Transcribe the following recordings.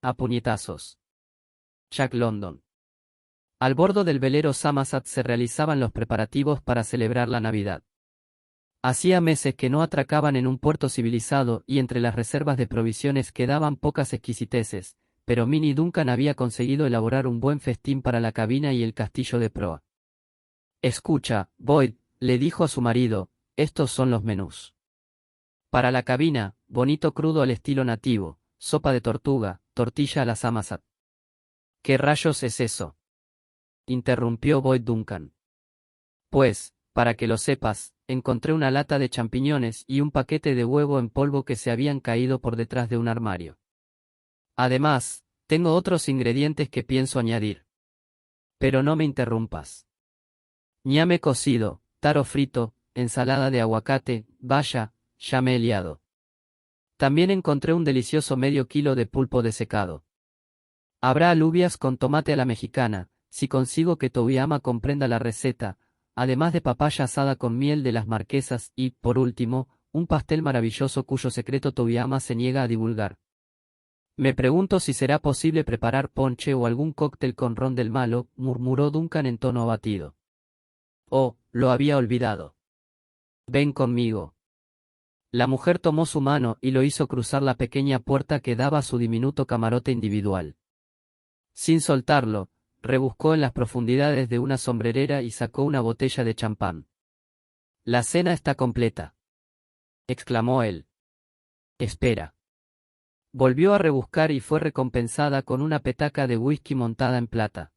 a puñetazos. Jack London. Al bordo del velero Samasat se realizaban los preparativos para celebrar la Navidad. Hacía meses que no atracaban en un puerto civilizado y entre las reservas de provisiones quedaban pocas exquisiteces, pero Minnie Duncan había conseguido elaborar un buen festín para la cabina y el castillo de proa. «Escucha, Boyd», le dijo a su marido, «estos son los menús. Para la cabina, bonito crudo al estilo nativo, sopa de tortuga, tortilla a la Samasat». «¿Qué rayos es eso?», interrumpió Boyd Duncan. «Pues, para que lo sepas, encontré una lata de champiñones y un paquete de huevo en polvo que se habían caído por detrás de un armario. Además, tengo otros ingredientes que pienso añadir. Pero no me interrumpas. Ñame cocido, taro frito, ensalada de aguacate, vaya, ya me he liado. También encontré un delicioso medio kilo de pulpo desecado. Habrá alubias con tomate a la mexicana, si consigo que Tobiama comprenda la receta, además de papaya asada con miel de las marquesas y, por último, un pastel maravilloso cuyo secreto Tobiama se niega a divulgar. Me pregunto si será posible preparar ponche o algún cóctel con ron del malo», murmuró Duncan en tono abatido. «Oh, lo había olvidado. Ven conmigo». La mujer tomó su mano y lo hizo cruzar la pequeña puerta que daba a su diminuto camarote individual. Sin soltarlo, rebuscó en las profundidades de una sombrerera y sacó una botella de champán. «La cena está completa», exclamó él. «Espera». Volvió a rebuscar y fue recompensada con una petaca de whisky montada en plata.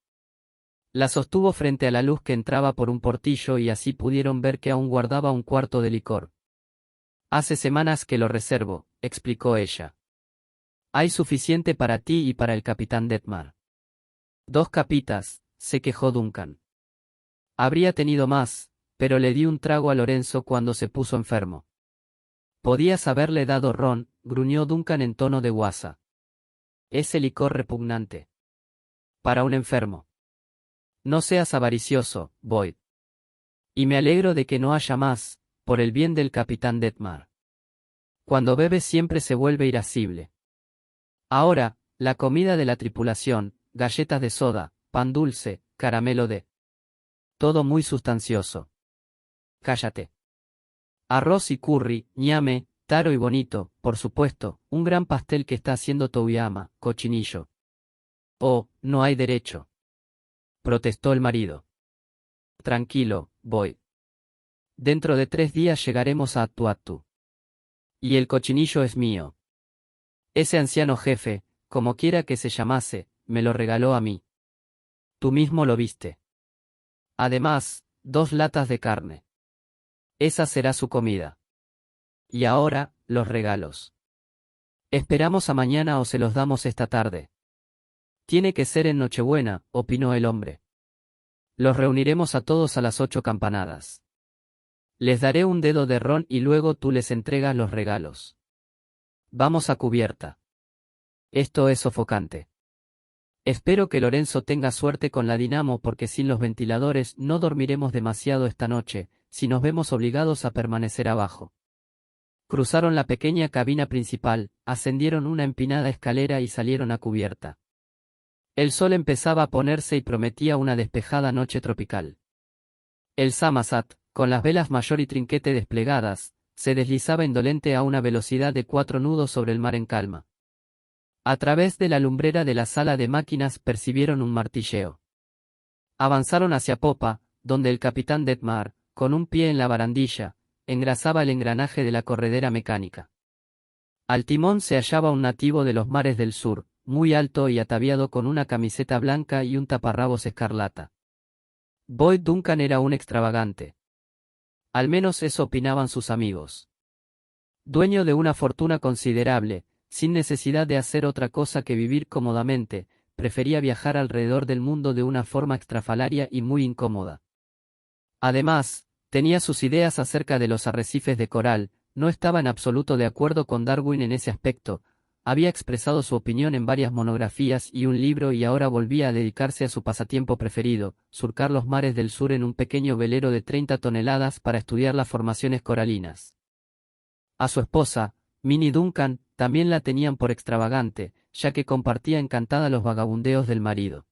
La sostuvo frente a la luz que entraba por un portillo y así pudieron ver que aún guardaba un cuarto de licor. «Hace semanas que lo reservo», explicó ella. «Hay suficiente para ti y para el capitán Detmar». «2 capitas», se quejó Duncan. «Habría tenido más, pero le di un trago a Lorenzo cuando se puso enfermo». «Podías haberle dado ron», gruñó Duncan en tono de guasa. «Ese licor repugnante. Para un enfermo. No seas avaricioso, Boyd. Y me alegro de que no haya más, por el bien del capitán Detmar. Cuando bebe siempre se vuelve irascible. Ahora, la comida de la tripulación, galletas de soda, pan dulce, caramelo de... todo muy sustancioso». «Cállate». «Arroz y curry, ñame, taro y bonito, por supuesto, un gran pastel que está haciendo Tobiama, cochinillo». «Oh, no hay derecho», protestó el marido. «Tranquilo, Boyd. Dentro de 3 días llegaremos a Atuatu. Y el cochinillo es mío. Ese anciano jefe, como quiera que se llamase, me lo regaló a mí. Tú mismo lo viste. Además, 2 latas de carne. Esa será su comida. Y ahora, los regalos. ¿Esperamos a mañana o se los damos esta tarde?» «Tiene que ser en Nochebuena», opinó el hombre. «Los reuniremos a todos a las 8 campanadas. Les daré un dedo de ron y luego tú les entregas los regalos. Vamos a cubierta. Esto es sofocante. Espero que Lorenzo tenga suerte con la dinamo porque sin los ventiladores no dormiremos demasiado esta noche, si nos vemos obligados a permanecer abajo». Cruzaron la pequeña cabina principal, ascendieron una empinada escalera y salieron a cubierta. El sol empezaba a ponerse y prometía una despejada noche tropical. El Samasat, con las velas mayor y trinquete desplegadas, se deslizaba indolente a una velocidad de 4 nudos sobre el mar en calma. A través de la lumbrera de la sala de máquinas percibieron un martilleo. Avanzaron hacia popa, donde el capitán Detmar, con un pie en la barandilla, engrasaba el engranaje de la corredera mecánica. Al timón se hallaba un nativo de los mares del sur, muy alto y ataviado con una camiseta blanca y un taparrabos escarlata. Boyd Duncan era un extravagante. Al menos eso opinaban sus amigos. Dueño de una fortuna considerable, sin necesidad de hacer otra cosa que vivir cómodamente, prefería viajar alrededor del mundo de una forma extrafalaria y muy incómoda. Además, tenía sus ideas acerca de los arrecifes de coral, no estaba en absoluto de acuerdo con Darwin en ese aspecto, había expresado su opinión en varias monografías y un libro y ahora volvía a dedicarse a su pasatiempo preferido, surcar los mares del sur en un pequeño velero de 30 toneladas para estudiar las formaciones coralinas. A su esposa, Minnie Duncan, también la tenían por extravagante, ya que compartía encantada los vagabundeos del marido.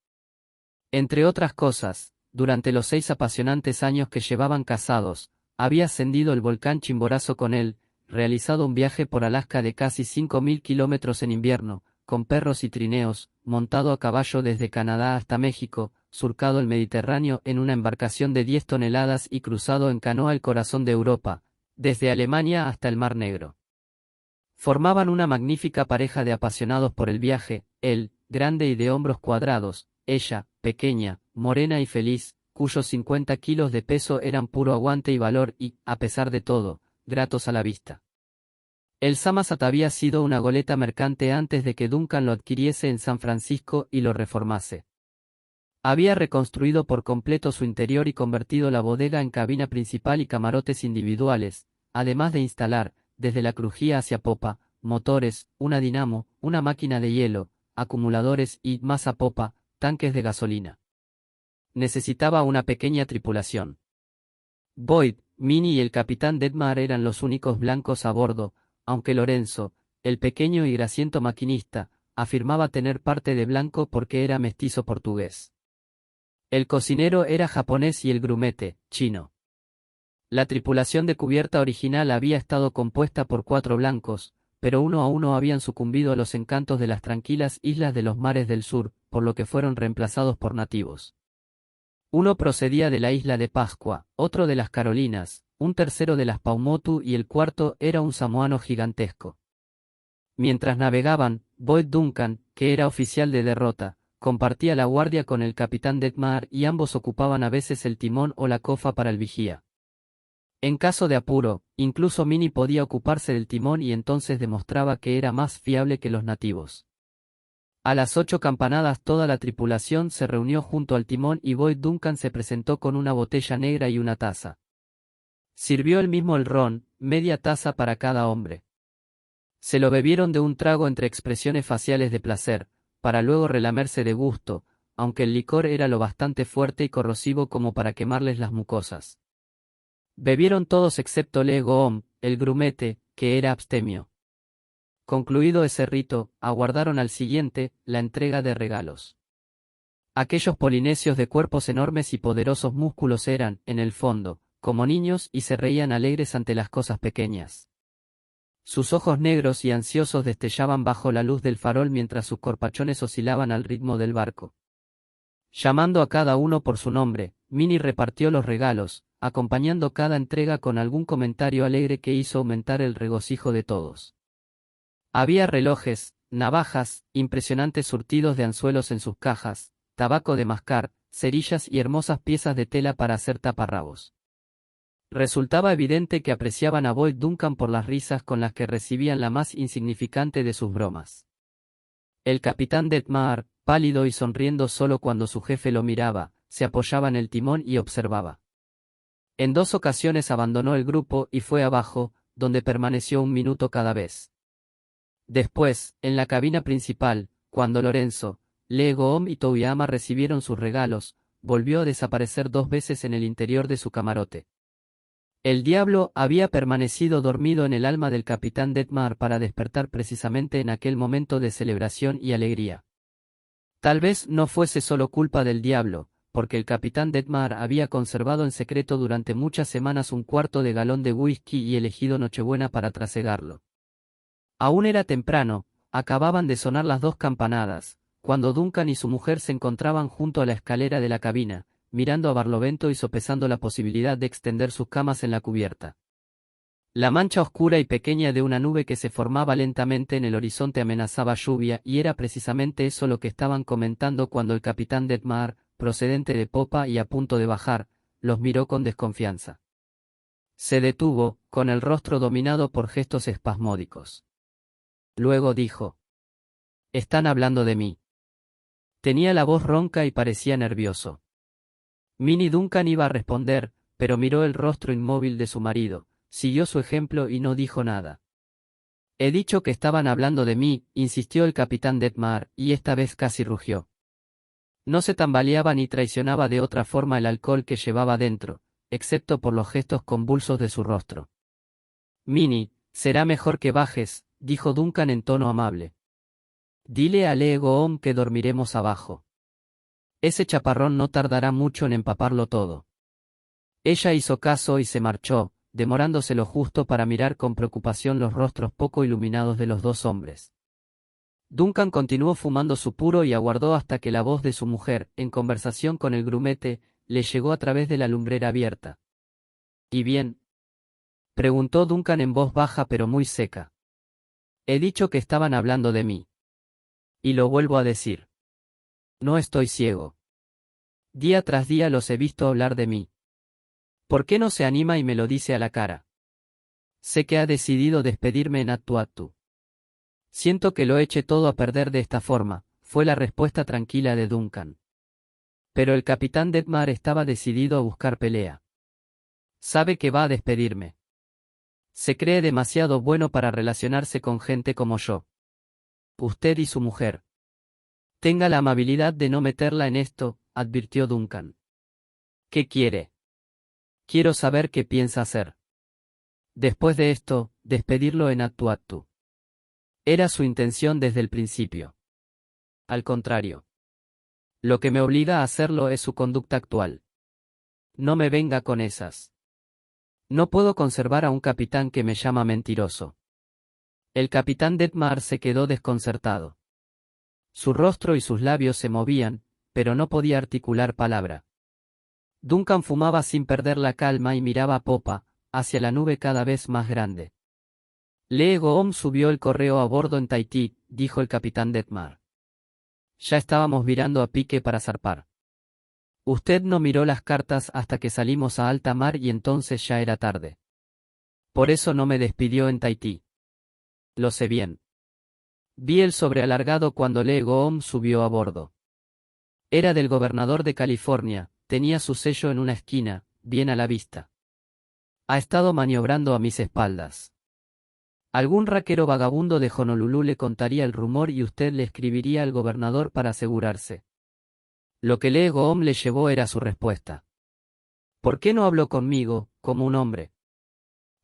Entre otras cosas, durante los 6 apasionantes años que llevaban casados, había ascendido el volcán Chimborazo con él, realizado un viaje por Alaska de casi 5.000 kilómetros en invierno, con perros y trineos, montado a caballo desde Canadá hasta México, surcado el Mediterráneo en una embarcación de 10 toneladas y cruzado en canoa el corazón de Europa, desde Alemania hasta el Mar Negro. Formaban una magnífica pareja de apasionados por el viaje, él, grande y de hombros cuadrados, ella, pequeña, morena y feliz, cuyos 50 kilos de peso eran puro aguante y valor y, a pesar de todo, gratos a la vista. El Samasat había sido una goleta mercante antes de que Duncan lo adquiriese en San Francisco y lo reformase. Había reconstruido por completo su interior y convertido la bodega en cabina principal y camarotes individuales, además de instalar, desde la crujía hacia popa, motores, una dinamo, una máquina de hielo, acumuladores y, más a popa, tanques de gasolina. Necesitaba una pequeña tripulación. Boyd, Minnie y el capitán Detmar eran los únicos blancos a bordo, aunque Lorenzo, el pequeño y grasiento maquinista, afirmaba tener parte de blanco porque era mestizo portugués. El cocinero era japonés y el grumete, chino. La tripulación de cubierta original había estado compuesta por 4 blancos, pero uno a uno habían sucumbido a los encantos de las tranquilas islas de los mares del sur, por lo que fueron reemplazados por nativos. Uno procedía de la isla de Pascua, otro de las Carolinas, un tercero de las Paumotu y el cuarto era un samoano gigantesco. Mientras navegaban, Boyd Duncan, que era oficial de derrota, compartía la guardia con el capitán Detmar y ambos ocupaban a veces el timón o la cofa para el vigía. En caso de apuro, incluso Minnie podía ocuparse del timón y entonces demostraba que era más fiable que los nativos. A las 8 campanadas toda la tripulación se reunió junto al timón y Boyd Duncan se presentó con una botella negra y una taza. Sirvió él mismo el ron, media taza para cada hombre. Se lo bebieron de un trago entre expresiones faciales de placer, para luego relamerse de gusto, aunque el licor era lo bastante fuerte y corrosivo como para quemarles las mucosas. Bebieron todos excepto Le Goom, el grumete, que era abstemio. Concluido ese rito, aguardaron al siguiente, la entrega de regalos. Aquellos polinesios de cuerpos enormes y poderosos músculos eran, en el fondo, como niños y se reían alegres ante las cosas pequeñas. Sus ojos negros y ansiosos destellaban bajo la luz del farol mientras sus corpachones oscilaban al ritmo del barco. Llamando a cada uno por su nombre, Minnie repartió los regalos, acompañando cada entrega con algún comentario alegre que hizo aumentar el regocijo de todos. Había relojes, navajas, impresionantes surtidos de anzuelos en sus cajas, tabaco de mascar, cerillas y hermosas piezas de tela para hacer taparrabos. Resultaba evidente que apreciaban a Boyd Duncan por las risas con las que recibían la más insignificante de sus bromas. El capitán Detmar, pálido y sonriendo solo cuando su jefe lo miraba, se apoyaba en el timón y observaba. En 2 ocasiones abandonó el grupo y fue abajo, donde permaneció 1 minuto cada vez. Después, en la cabina principal, cuando Lorenzo, Le Goom y Touyama recibieron sus regalos, volvió a desaparecer 2 veces en el interior de su camarote. El diablo había permanecido dormido en el alma del capitán Detmar para despertar precisamente en aquel momento de celebración y alegría. Tal vez no fuese solo culpa del diablo, porque el capitán Detmar había conservado en secreto durante muchas semanas 1/4 de galón de whisky y elegido Nochebuena para trasegarlo. Aún era temprano, acababan de sonar las 2 campanadas, cuando Duncan y su mujer se encontraban junto a la escalera de la cabina, mirando a barlovento y sopesando la posibilidad de extender sus camas en la cubierta. La mancha oscura y pequeña de una nube que se formaba lentamente en el horizonte amenazaba lluvia y era precisamente eso lo que estaban comentando cuando el capitán Detmar, procedente de popa y a punto de bajar, los miró con desconfianza. Se detuvo, con el rostro dominado por gestos espasmódicos. Luego dijo: «Están hablando de mí». Tenía la voz ronca y parecía nervioso. Minnie Duncan iba a responder, pero miró el rostro inmóvil de su marido, siguió su ejemplo y no dijo nada. «He dicho que estaban hablando de mí», insistió el capitán Detmar, y esta vez casi rugió. No se tambaleaba ni traicionaba de otra forma el alcohol que llevaba dentro, excepto por los gestos convulsos de su rostro. «Minnie, será mejor que bajes», dijo Duncan en tono amable. Dile a Lee Goom que dormiremos abajo. Ese chaparrón no tardará mucho en empaparlo todo. Ella hizo caso y se marchó, demorándose lo justo para mirar con preocupación los rostros poco iluminados de los dos hombres. Duncan continuó fumando su puro y aguardó hasta que la voz de su mujer, en conversación con el grumete, le llegó a través de la lumbrera abierta. ¿Y bien? Preguntó Duncan en voz baja pero muy seca. He dicho que estaban hablando de mí. Y lo vuelvo a decir. No estoy ciego. Día tras día los he visto hablar de mí. ¿Por qué no se anima y me lo dice a la cara? Sé que ha decidido despedirme en Atu-Atu. Siento que lo eche todo a perder de esta forma, fue la respuesta tranquila de Duncan. Pero el capitán Detmar estaba decidido a buscar pelea. Sabe que va a despedirme. Se cree demasiado bueno para relacionarse con gente como yo. Usted y su mujer. Tenga la amabilidad de no meterla en esto, advirtió Duncan. ¿Qué quiere? Quiero saber qué piensa hacer. Después de esto, despedirlo en Atu-Atu. Era su intención desde el principio. Al contrario. Lo que me obliga a hacerlo es su conducta actual. No me venga con esas. No puedo conservar a un capitán que me llama mentiroso. El capitán Detmar se quedó desconcertado. Su rostro y sus labios se movían, pero no podía articular palabra. Duncan fumaba sin perder la calma y miraba a popa, hacia la nube cada vez más grande. Lee Goom subió el correo a bordo en Tahití, dijo el capitán Detmar. Ya estábamos virando a pique para zarpar. Usted no miró las cartas hasta que salimos a alta mar y entonces ya era tarde. Por eso no me despidió en Tahití. Lo sé bien. Vi el sobre alargado cuando Lee Goom subió a bordo. Era del gobernador de California, tenía su sello en una esquina, bien a la vista. Ha estado maniobrando a mis espaldas. Algún raquero vagabundo de Honolulu le contaría el rumor y usted le escribiría al gobernador para asegurarse. Lo que Lee Goom le llevó era su respuesta. ¿Por qué no habló conmigo, como un hombre?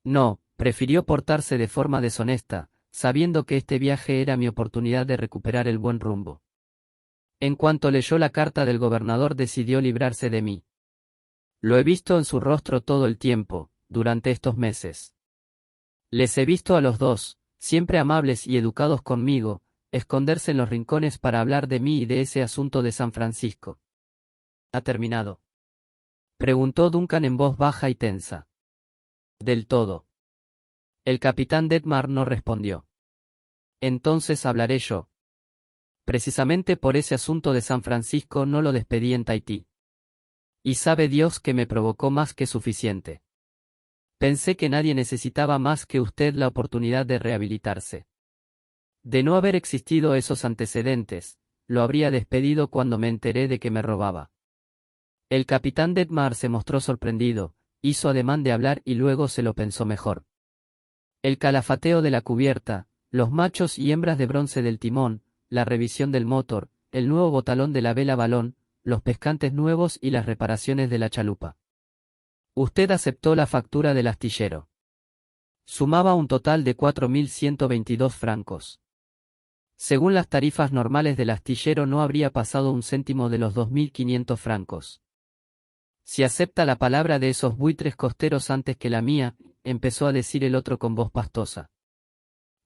No, prefirió portarse de forma deshonesta, sabiendo que este viaje era mi oportunidad de recuperar el buen rumbo. En cuanto leyó la carta del gobernador decidió librarse de mí. Lo he visto en su rostro todo el tiempo, durante estos meses. Les he visto a los dos, siempre amables y educados conmigo, esconderse en los rincones para hablar de mí y de ese asunto de San Francisco. ¿Ha terminado? Preguntó Duncan en voz baja y tensa. Del todo. El capitán Detmar no respondió. Entonces hablaré yo. Precisamente por ese asunto de San Francisco no lo despedí en Tahití. Y sabe Dios que me provocó más que suficiente. Pensé que nadie necesitaba más que usted la oportunidad de rehabilitarse. De no haber existido esos antecedentes, lo habría despedido cuando me enteré de que me robaba. El capitán Detmar se mostró sorprendido, hizo ademán de hablar y luego se lo pensó mejor. El calafateo de la cubierta, los machos y hembras de bronce del timón, la revisión del motor, el nuevo botalón de la vela balón, los pescantes nuevos y las reparaciones de la chalupa. Usted aceptó la factura del astillero. Sumaba un total de 4.122 francos. Según las tarifas normales del astillero no habría pasado un céntimo de los 2.500 francos. Si acepta la palabra de esos buitres costeros antes que la mía, empezó a decir el otro con voz pastosa.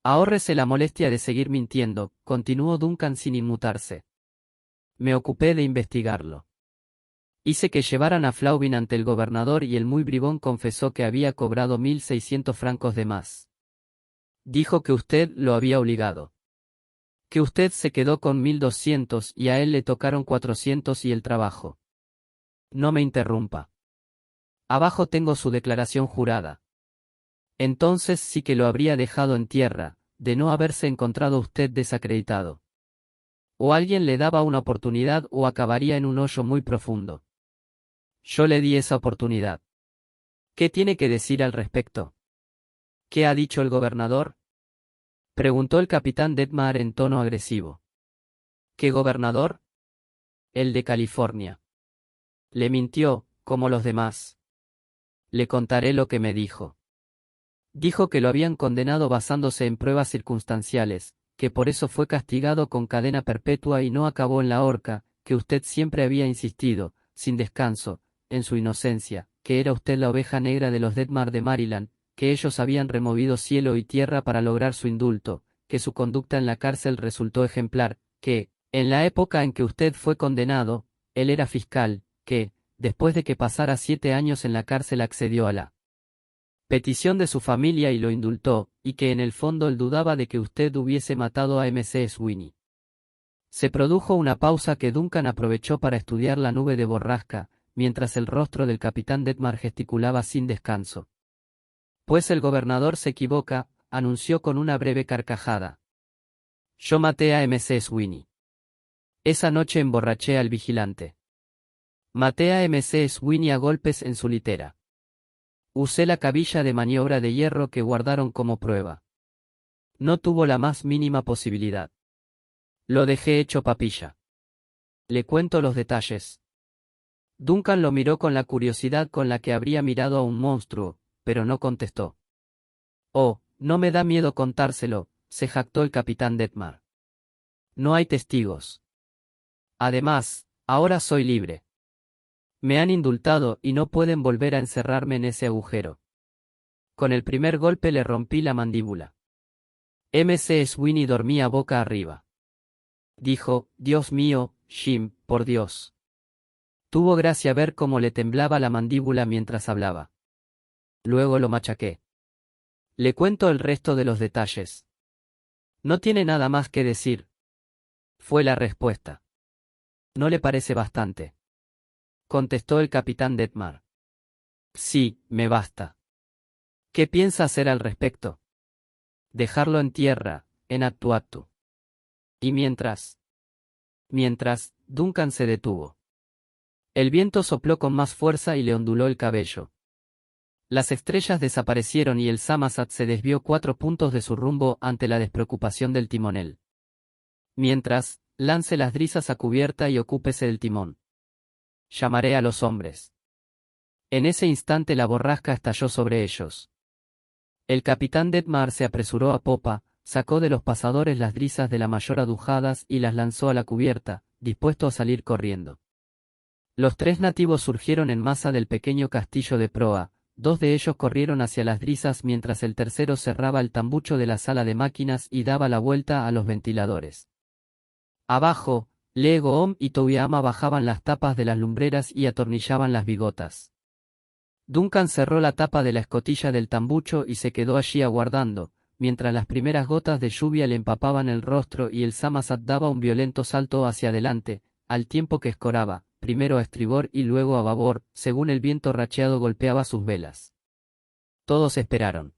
Ahórrese la molestia de seguir mintiendo, continuó Duncan sin inmutarse. Me ocupé de investigarlo. Hice que llevaran a Flaubin ante el gobernador y el muy bribón confesó que había cobrado 1.600 francos de más. Dijo que usted lo había obligado. Que usted se quedó con 1.200 y a él le tocaron 400 y el trabajo. No me interrumpa. Abajo tengo su declaración jurada. Entonces sí que lo habría dejado en tierra, de no haberse encontrado usted desacreditado. O alguien le daba una oportunidad o acabaría en un hoyo muy profundo. Yo le di esa oportunidad. ¿Qué tiene que decir al respecto? ¿Qué ha dicho el gobernador? Preguntó el capitán Detmar en tono agresivo. ¿Qué gobernador? El de California. Le mintió, como los demás. Le contaré lo que me dijo. Dijo que lo habían condenado basándose en pruebas circunstanciales, que por eso fue castigado con cadena perpetua y no acabó en la horca, que usted siempre había insistido, sin descanso, en su inocencia, que era usted la oveja negra de los Detmar de Maryland, que ellos habían removido cielo y tierra para lograr su indulto, que su conducta en la cárcel resultó ejemplar, que, en la época en que usted fue condenado, él era fiscal, que, después de que pasara 7 años en la cárcel accedió a la petición de su familia y lo indultó, y que en el fondo él dudaba de que usted hubiese matado a M.C. Sweeney. Se produjo una pausa que Duncan aprovechó para estudiar la nube de borrasca, mientras el rostro del capitán Detmar gesticulaba sin descanso. Pues el gobernador se equivoca, anunció con una breve carcajada. Yo maté a M.C. Sweeney. Esa noche emborraché al vigilante. Maté a M.C. Sweeney a golpes en su litera. Usé la cabilla de maniobra de hierro que guardaron como prueba. No tuvo la más mínima posibilidad. Lo dejé hecho papilla. Le cuento los detalles. Duncan lo miró con la curiosidad con la que habría mirado a un monstruo, pero no contestó. Oh, no me da miedo contárselo, se jactó el capitán Detmar. No hay testigos. Además, ahora soy libre. Me han indultado y no pueden volver a encerrarme en ese agujero. Con el primer golpe le rompí la mandíbula. M.C. Sweeney dormía boca arriba. Dijo, Dios mío, Jim, por Dios. Tuvo gracia ver cómo le temblaba la mandíbula mientras hablaba. Luego lo machaqué. Le cuento el resto de los detalles. No tiene nada más que decir. Fue la respuesta. ¿No le parece bastante? Contestó el capitán Detmar. Sí, me basta. ¿Qué piensa hacer al respecto? Dejarlo en tierra, en Attuattu. Y mientras, Duncan se detuvo. El viento sopló con más fuerza y le onduló el cabello. Las estrellas desaparecieron y el Samasat se desvió 4 puntos de su rumbo ante la despreocupación del timonel. Mientras, lance las drisas a cubierta y ocúpese del timón. Llamaré a los hombres. En ese instante la borrasca estalló sobre ellos. El capitán Detmar se apresuró a popa, sacó de los pasadores las drisas de la mayor adujadas y las lanzó a la cubierta, dispuesto a salir corriendo. Los 3 nativos surgieron en masa del pequeño castillo de proa, 2 de ellos corrieron hacia las drisas mientras el tercero cerraba el tambucho de la sala de máquinas y daba la vuelta a los ventiladores. Abajo, Legoom y Touyama bajaban las tapas de las lumbreras y atornillaban las bigotas. Duncan cerró la tapa de la escotilla del tambucho y se quedó allí aguardando, mientras las primeras gotas de lluvia le empapaban el rostro y el Samasat daba un violento salto hacia adelante, al tiempo que escoraba, primero a estribor y luego a babor, según el viento racheado golpeaba sus velas. Todos esperaron.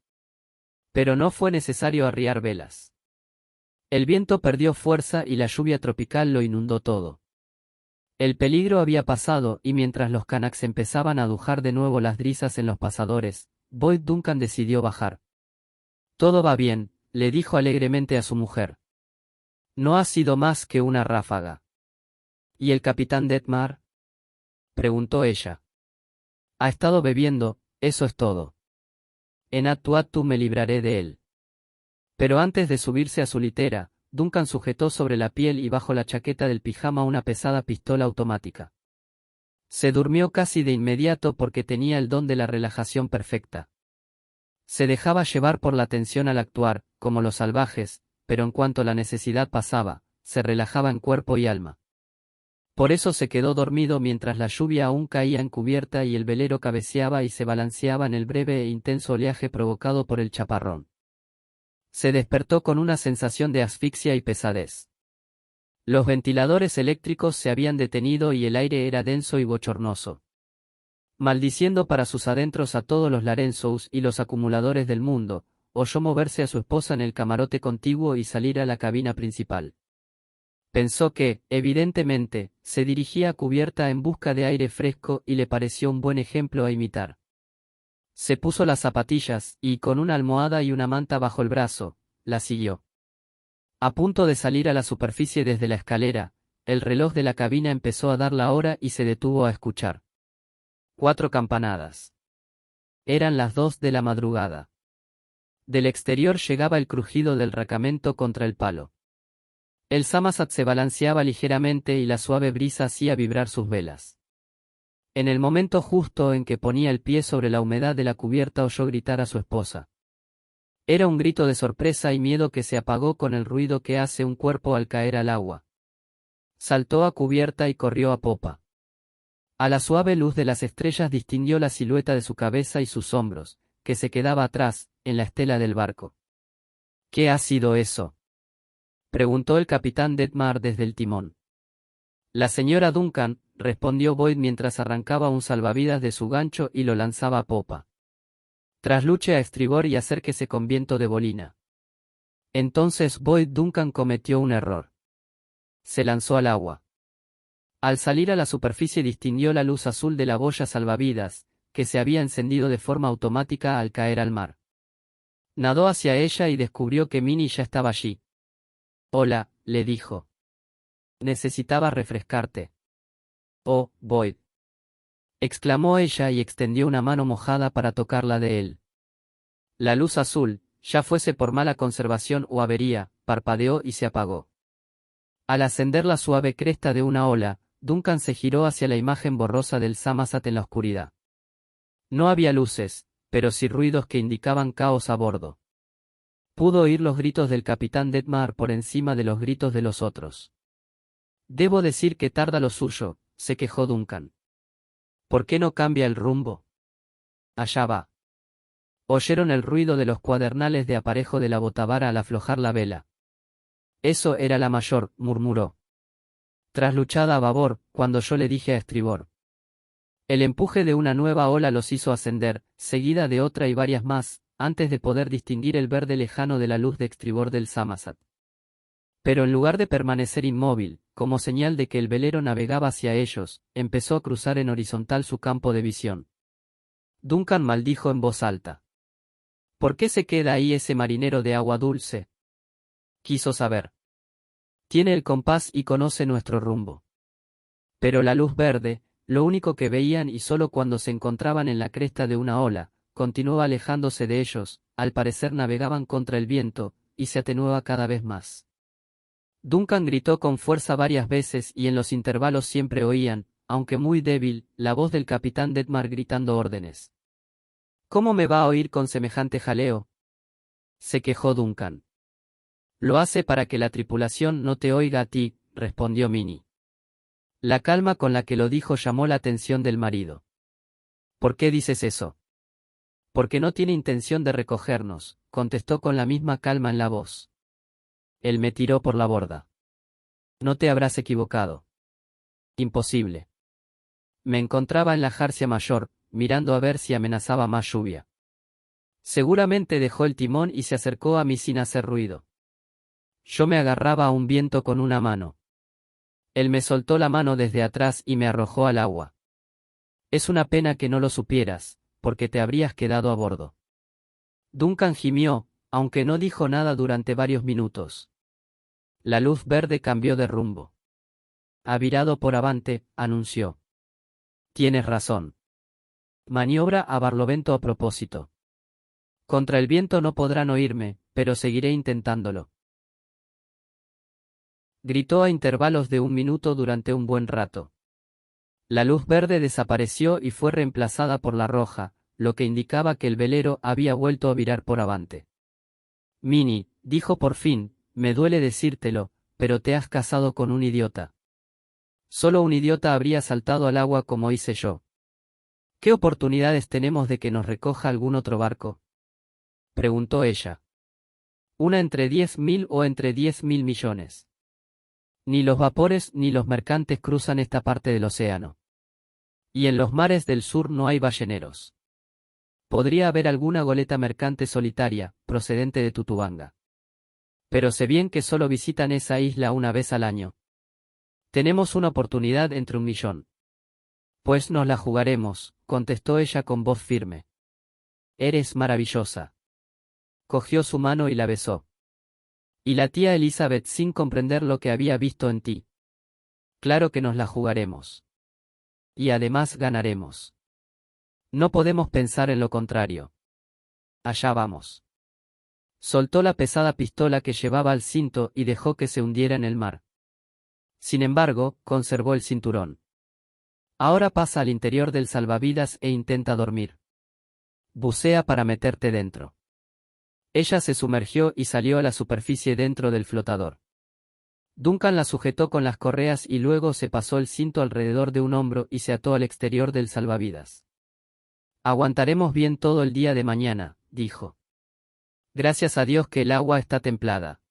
Pero no fue necesario arriar velas. El viento perdió fuerza y la lluvia tropical lo inundó todo. El peligro había pasado y mientras los Canucks empezaban a adujar de nuevo las drisas en los pasadores, Boyd Duncan decidió bajar. Todo va bien, le dijo alegremente a su mujer. No ha sido más que una ráfaga. ¿Y el capitán Detmar? Preguntó ella. Ha estado bebiendo, eso es todo. En Attuattu me libraré de él. Pero antes de subirse a su litera, Duncan sujetó sobre la piel y bajo la chaqueta del pijama una pesada pistola automática. Se durmió casi de inmediato porque tenía el don de la relajación perfecta. Se dejaba llevar por la tensión al actuar, como los salvajes, pero en cuanto la necesidad pasaba, se relajaba en cuerpo y alma. Por eso se quedó dormido mientras la lluvia aún caía en cubierta y el velero cabeceaba y se balanceaba en el breve e intenso oleaje provocado por el chaparrón. Se despertó con una sensación de asfixia y pesadez. Los ventiladores eléctricos se habían detenido y el aire era denso y bochornoso. Maldiciendo para sus adentros a todos los Larenzous y los acumuladores del mundo, oyó moverse a su esposa en el camarote contiguo y salir a la cabina principal. Pensó que, evidentemente, se dirigía a cubierta en busca de aire fresco y le pareció un buen ejemplo a imitar. Se puso las zapatillas y, con una almohada y una manta bajo el brazo, la siguió. A punto de salir a la superficie desde la escalera, el reloj de la cabina empezó a dar la hora y se detuvo a escuchar. 4 campanadas. Eran las 2 de la madrugada. Del exterior llegaba el crujido del racamento contra el palo. El Samazat se balanceaba ligeramente y la suave brisa hacía vibrar sus velas. En el momento justo en que ponía el pie sobre la humedad de la cubierta oyó gritar a su esposa. Era un grito de sorpresa y miedo que se apagó con el ruido que hace un cuerpo al caer al agua. Saltó a cubierta y corrió a popa. A la suave luz de las estrellas distinguió la silueta de su cabeza y sus hombros, que se quedaba atrás, en la estela del barco. —¿Qué ha sido eso? —preguntó el capitán Detmar desde el timón. La señora Duncan —respondió Boyd mientras arrancaba un salvavidas de su gancho y lo lanzaba a popa. Trasluche a estribor y acérquese con viento de bolina. Entonces Boyd Duncan cometió un error. Se lanzó al agua. Al salir a la superficie distinguió la luz azul de la boya salvavidas, que se había encendido de forma automática al caer al mar. Nadó hacia ella y descubrió que Minnie ya estaba allí. —Hola —le dijo—. Necesitaba refrescarte. —Oh, Boyd —exclamó ella y extendió una mano mojada para tocarla de él. La luz azul, ya fuese por mala conservación o avería, parpadeó y se apagó. Al ascender la suave cresta de una ola, Duncan se giró hacia la imagen borrosa del Samazat en la oscuridad. No había luces, pero sí ruidos que indicaban caos a bordo. Pudo oír los gritos del capitán Detmar por encima de los gritos de los otros. —Debo decir que tarda lo suyo —se quejó Duncan—. ¿Por qué no cambia el rumbo? Allá va. Oyeron el ruido de los cuadernales de aparejo de la botavara al aflojar la vela. Eso era la mayor, murmuró. Trasluchada a babor, cuando yo le dije a estribor. El empuje de una nueva ola los hizo ascender, seguida de otra y varias más, antes de poder distinguir el verde lejano de la luz de estribor del Samazat. Pero en lugar de permanecer inmóvil, como señal de que el velero navegaba hacia ellos, empezó a cruzar en horizontal su campo de visión. Duncan maldijo en voz alta. —¿Por qué se queda ahí ese marinero de agua dulce? Quiso saber. Tiene el compás y conoce nuestro rumbo. Pero la luz verde, lo único que veían y solo cuando se encontraban en la cresta de una ola, continuaba alejándose de ellos, al parecer navegaban contra el viento, y se atenuaba cada vez más. Duncan gritó con fuerza varias veces y en los intervalos siempre oían, aunque muy débil, la voz del capitán Detmar gritando órdenes. —¿Cómo me va a oír con semejante jaleo? —se quejó Duncan. —Lo hace para que la tripulación no te oiga a ti —respondió Minnie. La calma con la que lo dijo llamó la atención del marido. —¿Por qué dices eso? —Porque no tiene intención de recogernos —contestó con la misma calma en la voz. Él me tiró por la borda. —No te habrás equivocado. —Imposible. Me encontraba en la jarcia mayor, mirando a ver si amenazaba más lluvia. Seguramente dejó el timón y se acercó a mí sin hacer ruido. Yo me agarraba a un viento con una mano. Él me soltó la mano desde atrás y me arrojó al agua. Es una pena que no lo supieras, porque te habrías quedado a bordo. Duncan gimió, aunque no dijo nada durante varios minutos. La luz verde cambió de rumbo. Ha virado por avante, anunció. Tienes razón. Maniobra a barlovento a propósito. Contra el viento no podrán oírme, pero seguiré intentándolo. Gritó a intervalos de un minuto durante un buen rato. La luz verde desapareció y fue reemplazada por la roja, lo que indicaba que el velero había vuelto a virar por avante. Minnie, dijo por fin, me duele decírtelo, pero te has casado con un idiota. Solo un idiota habría saltado al agua como hice yo. ¿Qué oportunidades tenemos de que nos recoja algún otro barco? Preguntó ella. Una entre 10.000 o entre 10.000 millones. Ni los vapores ni los mercantes cruzan esta parte del océano. Y en los mares del sur no hay balleneros. Podría haber alguna goleta mercante solitaria, procedente de Tutubanga. Pero sé bien que solo visitan esa isla una vez al año. Tenemos una oportunidad entre 1.000.000. Pues nos la jugaremos, contestó ella con voz firme. Eres maravillosa. Cogió su mano y la besó. Y la tía Elizabeth sin comprender lo que había visto en ti. Claro que nos la jugaremos. Y además ganaremos. No podemos pensar en lo contrario. Allá vamos. Soltó la pesada pistola que llevaba al cinto y dejó que se hundiera en el mar. Sin embargo, conservó el cinturón. Ahora pasa al interior del salvavidas e intenta dormir. Bucea para meterte dentro. Ella se sumergió y salió a la superficie dentro del flotador. Duncan la sujetó con las correas y luego se pasó el cinto alrededor de un hombro y se ató al exterior del salvavidas. Aguantaremos bien todo el día de mañana, dijo. Gracias a Dios que el agua está templada.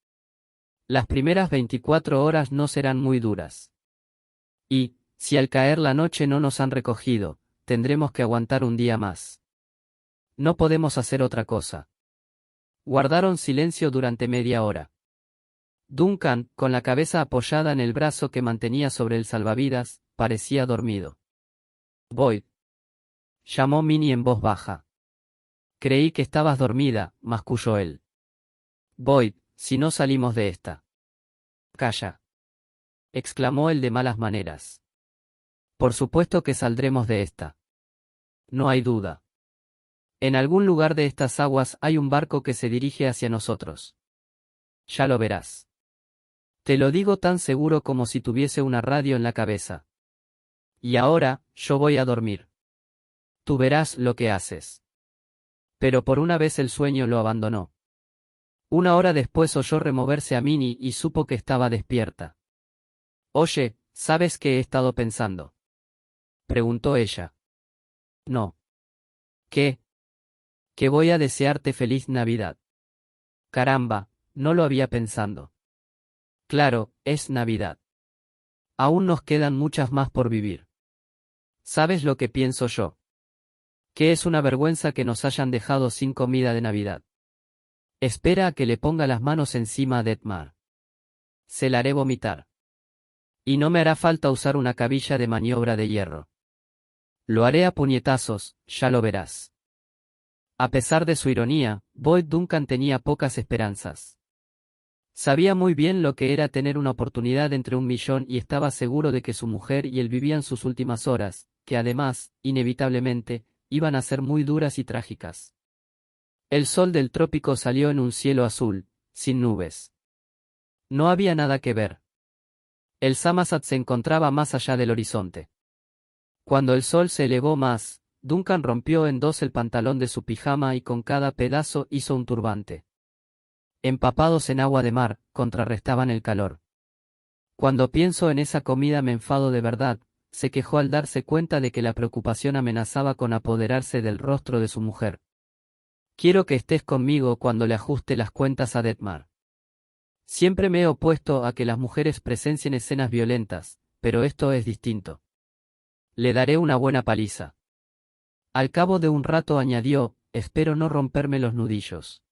Las primeras 24 horas no serán muy duras. Y, si al caer la noche no nos han recogido, tendremos que aguantar un día más. No podemos hacer otra cosa. Guardaron silencio durante media hora. Duncan, con la cabeza apoyada en el brazo que mantenía sobre el salvavidas, parecía dormido. Boyd. Llamó Minnie en voz baja. Creí que estabas dormida, masculló él. Boyd, si no salimos de esta. Calla. Exclamó él de malas maneras. Por supuesto que saldremos de esta. No hay duda. En algún lugar de estas aguas hay un barco que se dirige hacia nosotros. Ya lo verás. Te lo digo tan seguro como si tuviese una radio en la cabeza. Y ahora, yo voy a dormir. Tú verás lo que haces. Pero por una vez el sueño lo abandonó. Una hora después oyó removerse a Minnie y supo que estaba despierta. Oye, ¿sabes qué he estado pensando? Preguntó ella. No. ¿Qué? Que voy a desearte feliz Navidad. Caramba, no lo había pensado. Claro, es Navidad. Aún nos quedan muchas más por vivir. ¿Sabes lo que pienso yo? Que es una vergüenza que nos hayan dejado sin comida de Navidad. Espera a que le ponga las manos encima a Detmar. Se la haré vomitar. Y no me hará falta usar una cabilla de maniobra de hierro. Lo haré a puñetazos, ya lo verás. A pesar de su ironía, Boyd Duncan tenía pocas esperanzas. Sabía muy bien lo que era tener una oportunidad entre 1.000.000 y estaba seguro de que su mujer y él vivían sus últimas horas, que además, inevitablemente, iban a ser muy duras y trágicas. El sol del trópico salió en un cielo azul, sin nubes. No había nada que ver. El Samasat se encontraba más allá del horizonte. Cuando el sol se elevó más, Duncan rompió en dos el pantalón de su pijama y con cada pedazo hizo un turbante. Empapados en agua de mar, contrarrestaban el calor. Cuando pienso en esa comida me enfado de verdad, se quejó al darse cuenta de que la preocupación amenazaba con apoderarse del rostro de su mujer. Quiero que estés conmigo cuando le ajuste las cuentas a Detmar. Siempre me he opuesto a que las mujeres presencien escenas violentas, pero esto es distinto. Le daré una buena paliza. Al cabo de un rato añadió, espero no romperme los nudillos.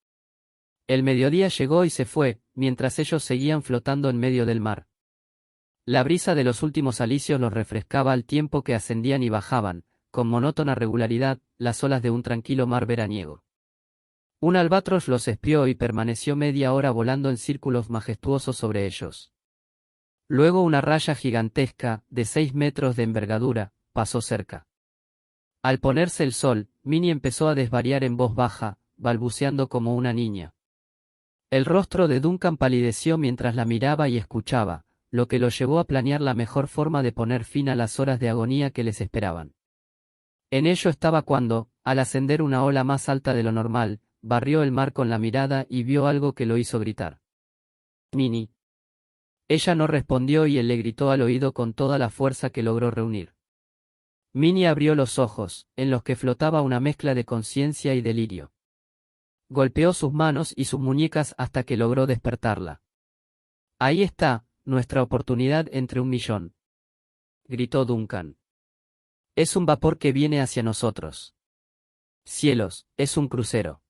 El mediodía llegó y se fue, mientras ellos seguían flotando en medio del mar. La brisa de los últimos alisios los refrescaba al tiempo que ascendían y bajaban, con monótona regularidad, las olas de un tranquilo mar veraniego. Un albatros los espió y permaneció media hora volando en círculos majestuosos sobre ellos. Luego una raya gigantesca, de 6 metros de envergadura, pasó cerca. Al ponerse el sol, Minnie empezó a desvariar en voz baja, balbuceando como una niña. El rostro de Duncan palideció mientras la miraba y escuchaba, lo que lo llevó a planear la mejor forma de poner fin a las horas de agonía que les esperaban. En ello estaba cuando, al ascender una ola más alta de lo normal, barrió el mar con la mirada y vio algo que lo hizo gritar. «Minnie». Ella no respondió y él le gritó al oído con toda la fuerza que logró reunir. Minnie abrió los ojos, en los que flotaba una mezcla de conciencia y delirio. Golpeó sus manos y sus muñecas hasta que logró despertarla. «Ahí está, nuestra oportunidad entre 1.000.000», gritó Duncan. «Es un vapor que viene hacia nosotros. Cielos, es un crucero.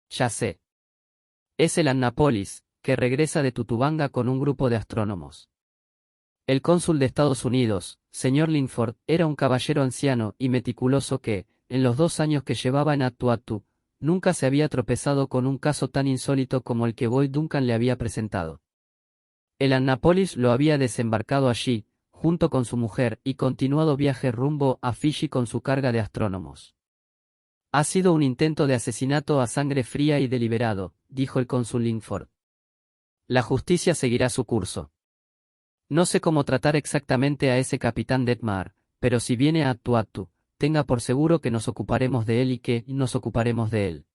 Ya sé. Es el Annapolis, que regresa de Tutubanga con un grupo de astrónomos. El cónsul de Estados Unidos, señor Linford, era un caballero anciano y meticuloso que, en los 2 años que llevaba en Atu-Atu, nunca se había tropezado con un caso tan insólito como el que Boyd Duncan le había presentado. El Annapolis lo había desembarcado allí, junto con su mujer, y continuado viaje rumbo a Fiji con su carga de astrónomos. Ha sido un intento de asesinato a sangre fría y deliberado, dijo el cónsul Lingford. La justicia seguirá su curso. No sé cómo tratar exactamente a ese capitán Detmar, pero si viene a Tuatu, tenga por seguro que nos ocuparemos de él y que nos ocuparemos de él.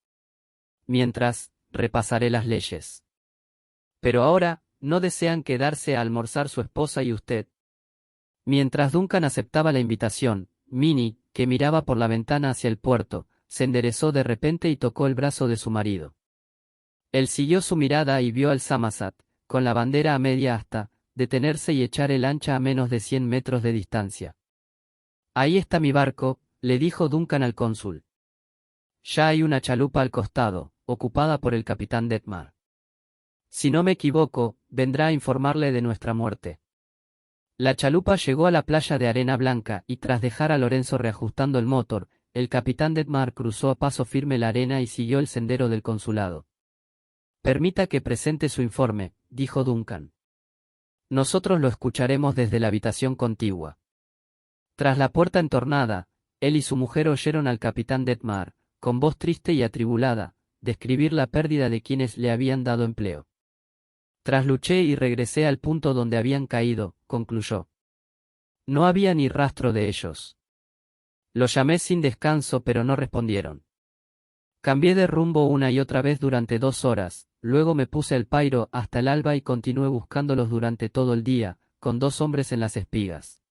Mientras, repasaré las leyes. Pero ahora, ¿no desean quedarse a almorzar su esposa y usted? Mientras Duncan aceptaba la invitación, Minnie, que miraba por la ventana hacia el puerto, se enderezó de repente y tocó el brazo de su marido. Él siguió su mirada y vio al Samasat, con la bandera a media asta, detenerse y echar el ancha a menos de 100 metros de distancia. Ahí está mi barco, le dijo Duncan al cónsul. Ya hay una chalupa al costado, ocupada por el capitán Detmar. Si no me equivoco, vendrá a informarle de nuestra muerte. La chalupa llegó a la playa de arena blanca y tras dejar a Lorenzo reajustando el motor, el capitán Detmar cruzó a paso firme la arena y siguió el sendero del consulado. Permita que presente su informe, dijo Duncan. Nosotros lo escucharemos desde la habitación contigua. Tras la puerta entornada, él y su mujer oyeron al capitán Detmar, con voz triste y atribulada, describir la pérdida de quienes le habían dado empleo. Trasluché y regresé al punto donde habían caído, concluyó. No había ni rastro de ellos. Los llamé sin descanso pero no respondieron. Cambié de rumbo una y otra vez durante 2 horas, luego me puse el pairo hasta el alba y continué buscándolos durante todo el día, con 2 hombres en las espigas.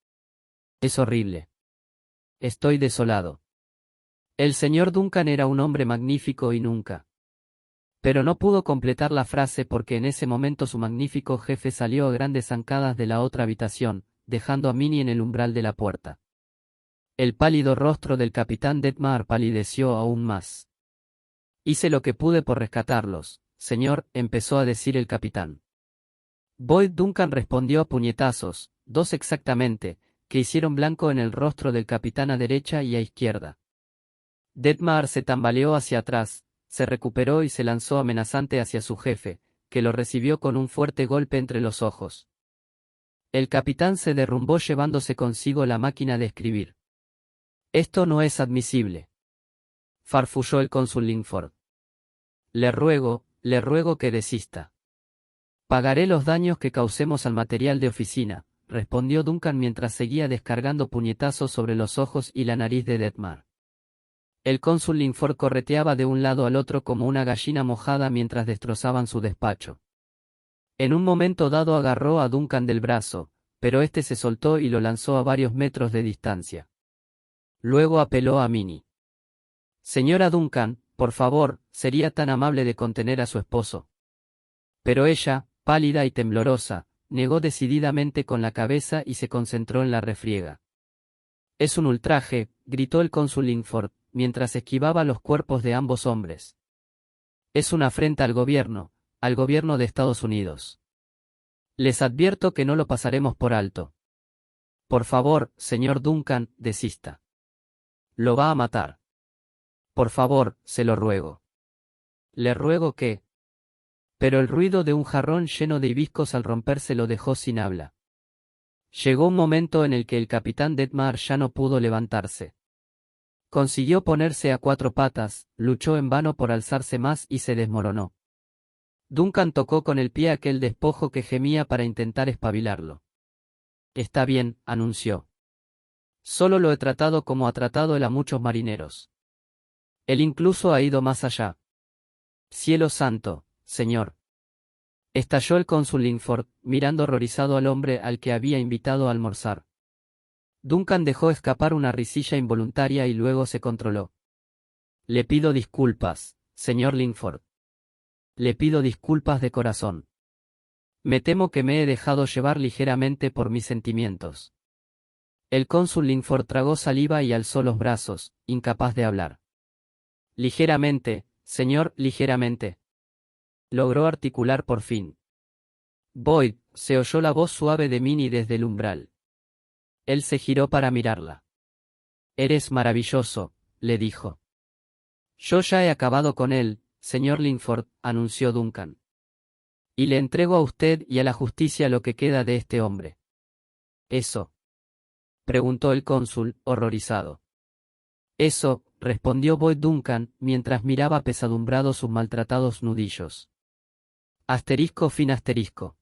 Es horrible. Estoy desolado. El señor Duncan era un hombre magnífico y nunca. Pero no pudo completar la frase porque en ese momento su magnífico jefe salió a grandes zancadas de la otra habitación, dejando a Minnie en el umbral de la puerta. El pálido rostro del capitán Detmar palideció aún más. Hice lo que pude por rescatarlos, señor, empezó a decir el capitán. Boyd Duncan respondió a puñetazos, 2 exactamente, que hicieron blanco en el rostro del capitán a derecha y a izquierda. Detmar se tambaleó hacia atrás, se recuperó y se lanzó amenazante hacia su jefe, que lo recibió con un fuerte golpe entre los ojos. El capitán se derrumbó llevándose consigo la máquina de escribir. Esto no es admisible, farfulló el cónsul Lingford. Le ruego que desista. Pagaré los daños que causemos al material de oficina, respondió Duncan mientras seguía descargando puñetazos sobre los ojos y la nariz de Detmar. El cónsul Lingford correteaba de un lado al otro como una gallina mojada mientras destrozaban su despacho. En un momento dado agarró a Duncan del brazo, pero este se soltó y lo lanzó a varios metros de distancia. Luego apeló a Minnie. Señora Duncan, por favor, sería tan amable de contener a su esposo. Pero ella, pálida y temblorosa, negó decididamente con la cabeza y se concentró en la refriega. Es un ultraje, gritó el cónsul Lingford, mientras esquivaba los cuerpos de ambos hombres. Es una afrenta al gobierno de Estados Unidos. Les advierto que no lo pasaremos por alto. Por favor, señor Duncan, desista. Lo va a matar. Por favor, se lo ruego. Le ruego que... Pero el ruido de un jarrón lleno de hibiscos al romperse lo dejó sin habla. Llegó un momento en el que el capitán Detmar ya no pudo levantarse. Consiguió ponerse a 4 patas, luchó en vano por alzarse más y se desmoronó. Duncan tocó con el pie aquel despojo que gemía para intentar espabilarlo. Está bien, anunció. Solo lo he tratado como ha tratado él a muchos marineros. Él incluso ha ido más allá. Cielo santo, señor. Estalló el cónsul Lingford, mirando horrorizado al hombre al que había invitado a almorzar. Duncan dejó escapar una risilla involuntaria y luego se controló. Le pido disculpas, señor Lingford. Le pido disculpas de corazón. Me temo que me he dejado llevar ligeramente por mis sentimientos. El cónsul Lingford tragó saliva y alzó los brazos, incapaz de hablar. Ligeramente, señor, ligeramente. Logró articular por fin. Boyd, se oyó la voz suave de Minnie desde el umbral. Él se giró para mirarla. Eres maravilloso, le dijo. Yo ya he acabado con él, señor Lingford, anunció Duncan. Y le entrego a usted y a la justicia lo que queda de este hombre. ¿Eso? Preguntó el cónsul, horrorizado. Eso, respondió Boyd Duncan, mientras miraba apesadumbrado sus maltratados nudillos. Asterisco fin asterisco.